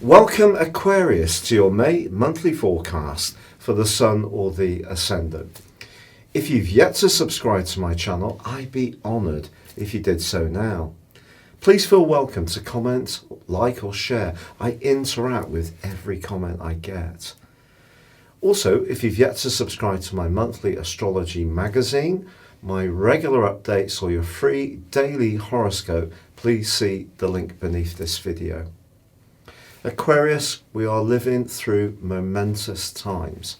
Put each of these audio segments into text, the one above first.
Welcome Aquarius to your May monthly forecast for the Sun or the Ascendant. If you've yet to subscribe to my channel, I'd be honoured if you did so now. Please feel welcome to comment, like or share. I interact with every comment I get. Also, if you've yet to subscribe to my monthly astrology magazine, my regular updates or your free daily horoscope, please see the link beneath this video. Aquarius, we are living through momentous times.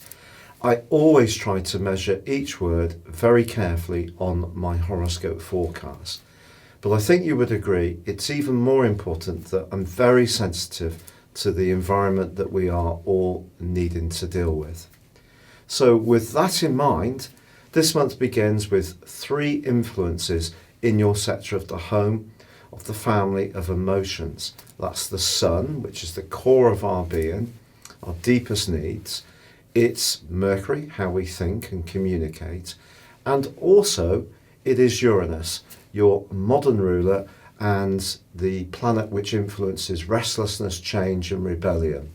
I always try to measure each word very carefully on my horoscope forecast. But I think you would agree it's even more important that I'm very sensitive to the environment that we are all needing to deal with. So with that in mind, this month begins with 3 influences in your sector of the home, of the family of emotions. That's the Sun, which is the core of our being, our deepest needs. It's Mercury, how we think and communicate. And also it is Uranus, your modern ruler and the planet which influences restlessness, change and rebellion.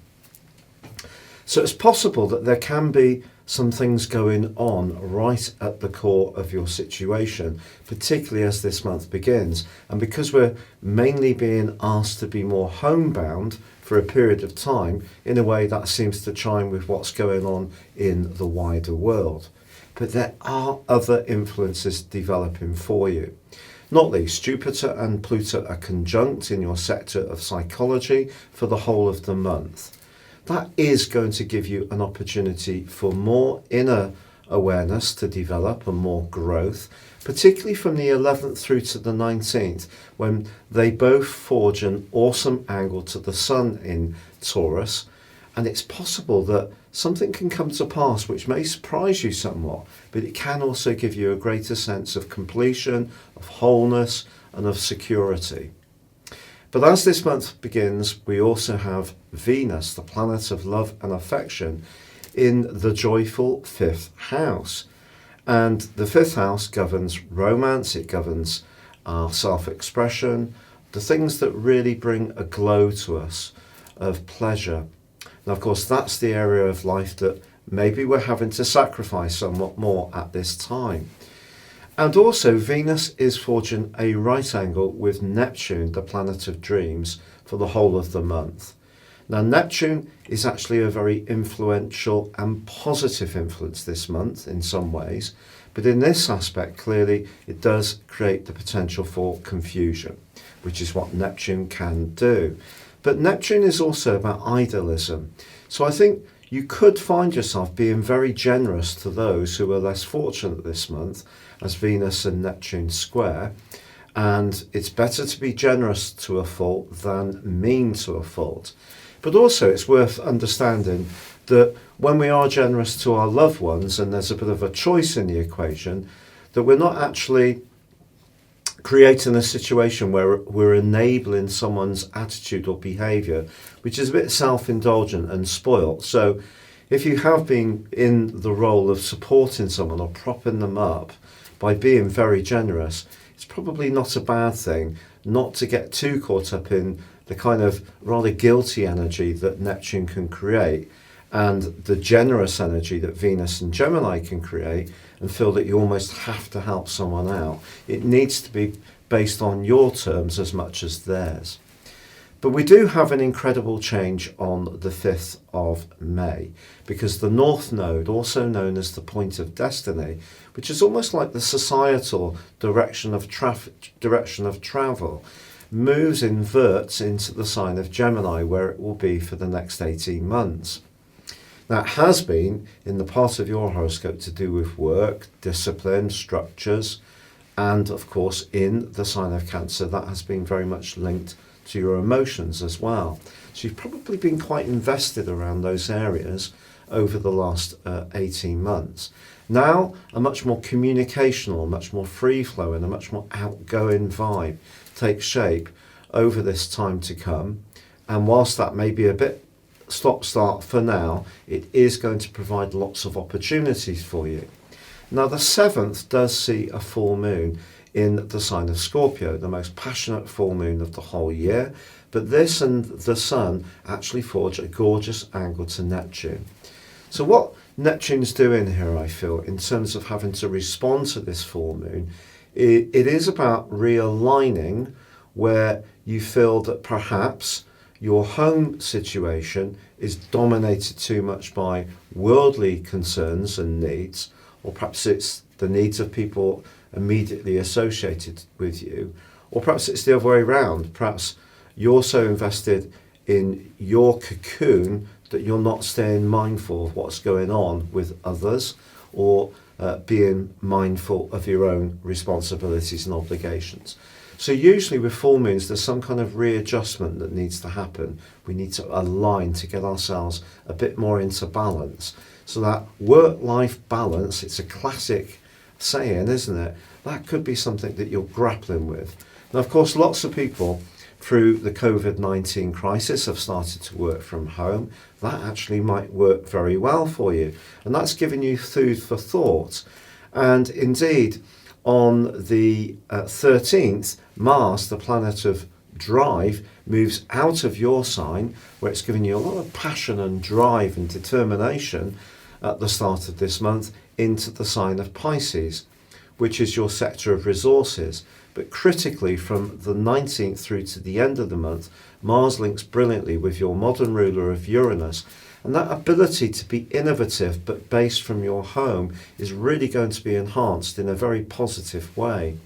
So it's possible that there can be some things going on right at the core of your situation, particularly as this month begins. And because we're mainly being asked to be more homebound for a period of time, in a way that seems to chime with what's going on in the wider world. But there are other influences developing for you. Not least, Jupiter and Pluto are conjunct in your sector of psychology for the whole of the month. That is going to give you an opportunity for more inner awareness to develop and more growth, particularly from the 11th through to the 19th, when they both forge an awesome angle to the Sun in Taurus. And it's possible that something can come to pass which may surprise you somewhat, but it can also give you a greater sense of completion, of wholeness, and of security. But as this month begins, we also have Venus, the planet of love and affection, in the joyful 5th house. And the 5th house governs romance, it governs our self-expression, the things that really bring a glow to us of pleasure. Now, of course, that's the area of life that maybe we're having to sacrifice somewhat more at this time. And also, Venus is forging a right angle with Neptune, the planet of dreams, for the whole of the month. Now, Neptune is actually a very influential and positive influence this month in some ways, but in this aspect, clearly, it does create the potential for confusion, which is what Neptune can do. But Neptune is also about idealism. So I think you could find yourself being very generous to those who are less fortunate this month, as Venus and Neptune square. And it's better to be generous to a fault than mean to a fault. But also it's worth understanding that when we are generous to our loved ones, and there's a bit of a choice in the equation, that we're not actually creating a situation where we're enabling someone's attitude or behaviour, which is a bit self-indulgent and spoilt. So if you have been in the role of supporting someone or propping them up by being very generous, it's probably not a bad thing not to get too caught up in the kind of rather guilty energy that Neptune can create and the generous energy that Venus and Gemini can create, and feel that you almost have to help someone out. It needs to be based on your terms as much as theirs. But we do have an incredible change on the 5th of May, because the North Node, also known as the point of destiny, which is almost like the societal direction of travel, inverts into the sign of Gemini, where it will be for the next 18 months. That has been in the part of your horoscope to do with work, discipline, structures, and of course in the sign of Cancer, that has been very much linked to your emotions as well. So you've probably been quite invested around those areas over the last 18 months. Now, a much more communicational, much more free-flowing, a much more outgoing vibe takes shape over this time to come. And whilst that may be a bit stop-start for now, it is going to provide lots of opportunities for you. Now, the 7th does see a full moon in the sign of Scorpio, the most passionate full moon of the whole year. But this and the Sun actually forge a gorgeous angle to Neptune. So what Neptune's doing here, I feel, in terms of having to respond to this full moon, it is about realigning where you feel that perhaps your home situation is dominated too much by worldly concerns and needs, or perhaps it's the needs of people immediately associated with you, or perhaps it's the other way around. Perhaps you're so invested in your cocoon that you're not staying mindful of what's going on with others, or being mindful of your own responsibilities and obligations. So usually with full moons, there's some kind of readjustment that needs to happen. We need to align to get ourselves a bit more into balance. So that work-life balance, it's a classic saying, isn't it? That could be something that you're grappling with. Now, of course, lots of people through the COVID-19 crisis have started to work from home. That actually might work very well for you. And that's giving you food for thought. And indeed, on the 13th, Mars, the planet of drive, moves out of your sign, where it's giving you a lot of passion and drive and determination at the start of this month, into the sign of Pisces, which is your sector of resources. But critically, from the 19th through to the end of the month, Mars links brilliantly with your modern ruler of Uranus. And that ability to be innovative but based from your home is really going to be enhanced in a very positive way.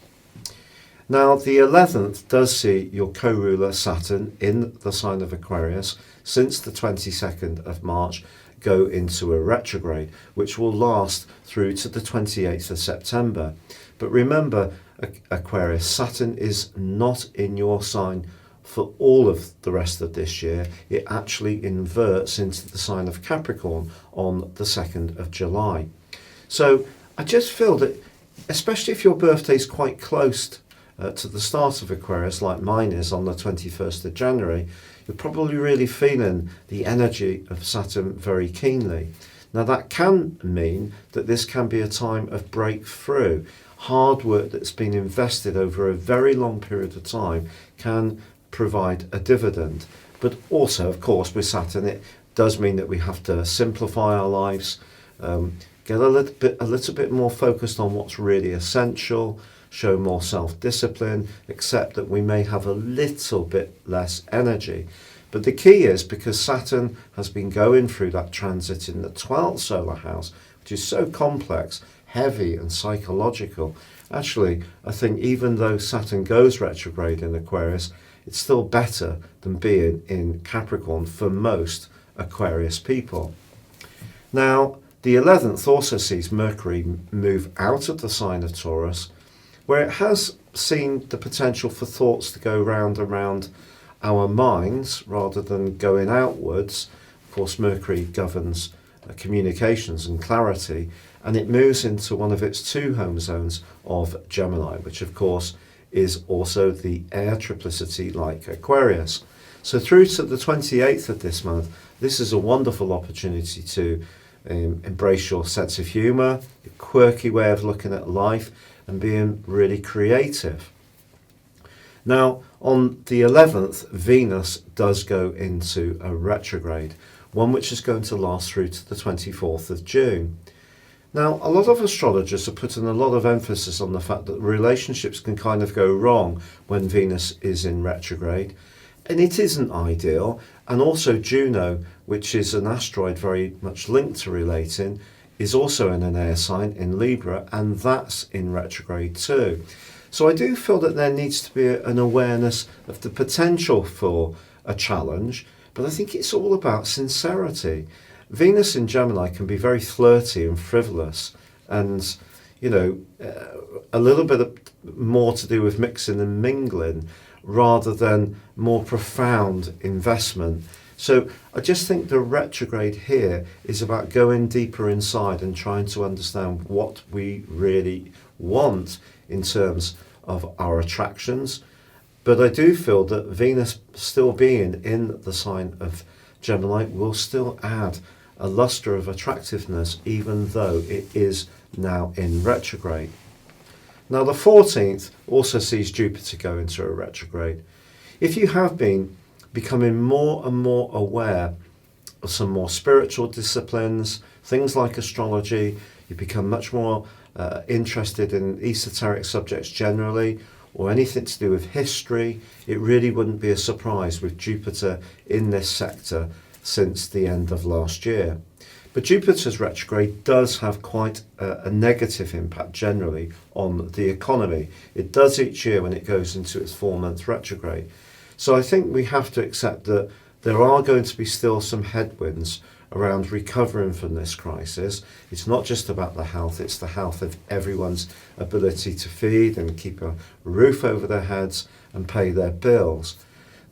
Now, the 11th does see your co-ruler Saturn in the sign of Aquarius since the 22nd of March go into a retrograde, which will last through to the 28th of September. But remember, Aquarius, Saturn is not in your sign for all of the rest of this year. It actually inverts into the sign of Capricorn on the 2nd of July. So I just feel that, especially if your birthday is quite close to the start of Aquarius, like mine is on the 21st of January, you're probably really feeling the energy of Saturn very keenly. Now that can mean that this can be a time of breakthrough. Hard work that's been invested over a very long period of time can provide a dividend. But also, of course, with Saturn, it does mean that we have to simplify our lives, get a little bit more focused on what's really essential, show more self-discipline, accept that we may have a little bit less energy. But the key is, because Saturn has been going through that transit in the 12th solar house, which is so complex, heavy and psychological. Actually, I think even though Saturn goes retrograde in Aquarius, it's still better than being in Capricorn for most Aquarius people. Now, the 11th also sees Mercury move out of the sign of Taurus, where it has seen the potential for thoughts to go round and round our minds rather than going outwards. Of course, Mercury governs communications and clarity, and it moves into one of its two home zones of Gemini, which of course is also the air triplicity like Aquarius. So through to the 28th of this month, this is a wonderful opportunity to embrace your sense of humour, your quirky way of looking at life, and being really creative. Now, on the 11th, Venus does go into a retrograde, one which is going to last through to the 24th of June. Now, a lot of astrologers are putting a lot of emphasis on the fact that relationships can kind of go wrong when Venus is in retrograde, and it isn't ideal. And also Juno, which is an asteroid very much linked to relating, is also in an air sign in Libra, and that's in retrograde too. So I do feel that there needs to be an awareness of the potential for a challenge, but I think it's all about sincerity. Venus in Gemini can be very flirty and frivolous, and a little bit more to do with mixing and mingling rather than more profound investment. So I just think the retrograde here is about going deeper inside and trying to understand what we really want in terms of our attractions. But I do feel that Venus still being in the sign of Gemini will still add a luster of attractiveness, even though it is now in retrograde. Now the 14th also sees Jupiter go into a retrograde. If you have been becoming more and more aware of some more spiritual disciplines, things like astrology, you become much more interested in esoteric subjects generally, or anything to do with history, it really wouldn't be a surprise with Jupiter in this sector since the end of last year. But Jupiter's retrograde does have quite a negative impact generally on the economy. It does each year when it goes into its 4-month retrograde. So I think we have to accept that there are going to be still some headwinds around recovering from this crisis. It's not just about the health, it's the health of everyone's ability to feed and keep a roof over their heads and pay their bills.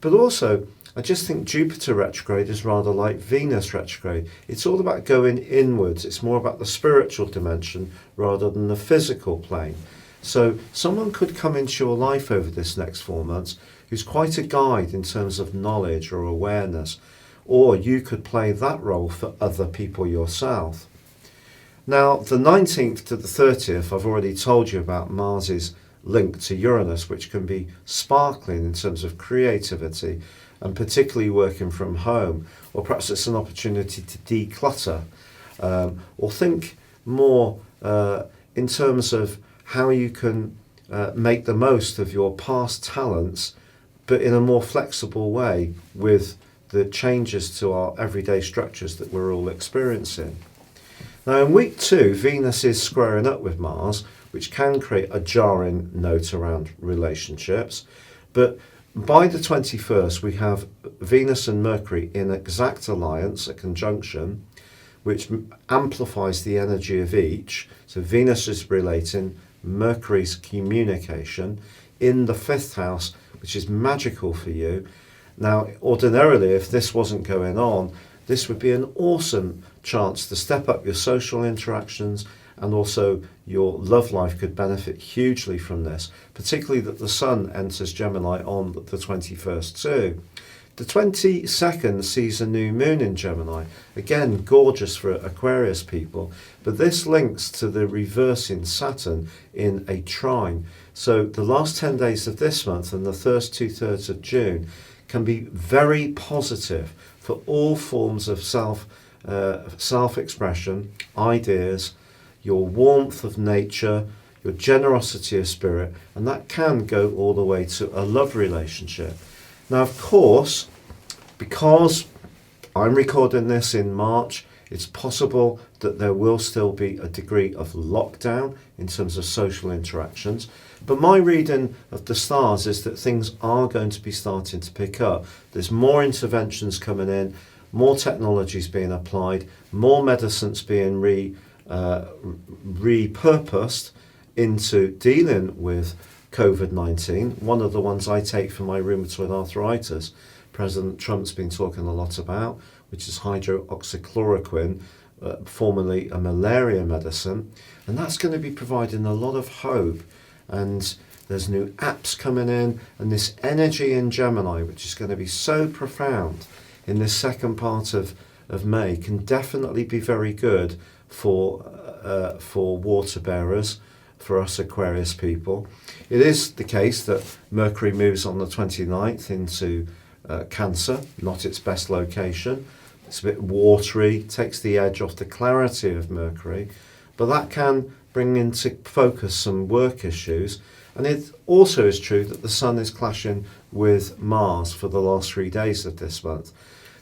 But also, I just think Jupiter retrograde is rather like Venus retrograde. It's all about going inwards. It's more about the spiritual dimension rather than the physical plane. So someone could come into your life over this next 4 months who's quite a guide in terms of knowledge or awareness, or you could play that role for other people yourself. Now, the 19th to the 30th, I've already told you about Mars's link to Uranus, which can be sparkling in terms of creativity, and particularly working from home, or perhaps it's an opportunity to declutter, or think more in terms of how you can make the most of your past talents, but in a more flexible way with the changes to our everyday structures that we're all experiencing. Now in week 2, Venus is squaring up with Mars, which can create a jarring note around relationships, but by the 21st, we have Venus and Mercury in exact alliance, a conjunction, which amplifies the energy of each. So Venus is relating, Mercury's communication in the 5th house, which is magical for you. Now, ordinarily, if this wasn't going on, this would be an awesome chance to step up your social interactions, and also your love life could benefit hugely from this, particularly that the Sun enters Gemini on the 21st too. The 22nd sees a new moon in Gemini, again gorgeous for Aquarius people, but this links to the reversing Saturn in a trine. So the last 10 days of this month and the first 2/3 of June can be very positive for all forms of self-expression, ideas, your warmth of nature, your generosity of spirit, and that can go all the way to a love relationship. Now, of course, because I'm recording this in March, it's possible that there will still be a degree of lockdown in terms of social interactions. But my reading of the stars is that things are going to be starting to pick up. There's more interventions coming in, more technologies being applied, more medicines being repurposed into dealing with COVID-19. One of the ones I take for my rheumatoid arthritis, President Trump's been talking a lot about, which is hydroxychloroquine, formerly a malaria medicine, and that's going to be providing a lot of hope. And there's new apps coming in, and this energy in Gemini, which is going to be so profound in this second part of May, can definitely be very good for water bearers, for us Aquarius people. It is the case that Mercury moves on the 29th into Cancer, not its best location. It's a bit watery, takes the edge off the clarity of Mercury, but that can bring into focus some work issues. And it also is true that the Sun is clashing with Mars for the last 3 days of this month.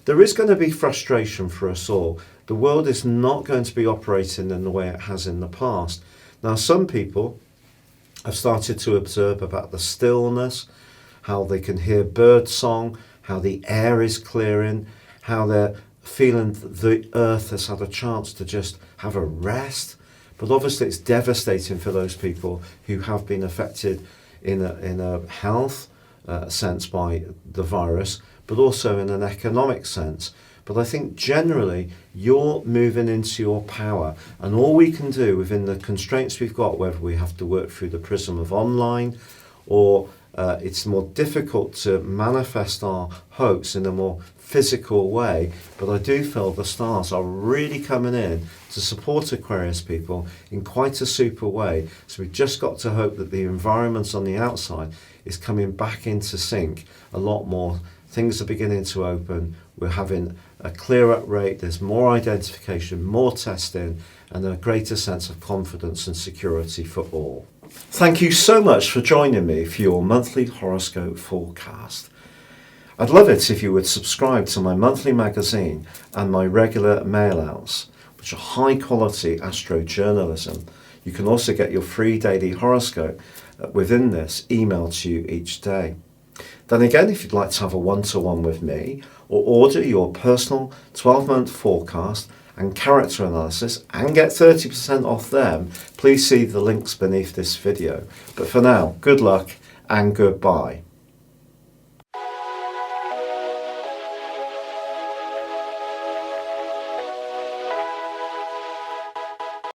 There is going to be frustration for us all. The world is not going to be operating in the way it has in the past. Now, some people have started to observe about the stillness, how they can hear bird song, how the air is clearing, how they're feeling the earth has had a chance to just have a rest. But obviously it's devastating for those people who have been affected in a health sense by the virus, but also in an economic sense. But I think generally you're moving into your power, and all we can do within the constraints we've got, whether we have to work through the prism of online or It's more difficult to manifest our hopes in a more physical way, but I do feel the stars are really coming in to support Aquarius people in quite a super way. So we've just got to hope that the environment on the outside is coming back into sync a lot more. Things are beginning to open. We're having a clear up rate. There's more identification, more testing, and a greater sense of confidence and security for all. Thank you so much for joining me for your monthly horoscope forecast. I'd love it if you would subscribe to my monthly magazine and my regular mail-outs, which are high quality astro journalism. You can also get your free daily horoscope within this emailed to you each day. Then again, if you'd like to have a one-to-one with me or order your personal 12-month forecast and character analysis and get 30% off them, please see the links beneath this video. But for now, good luck and goodbye.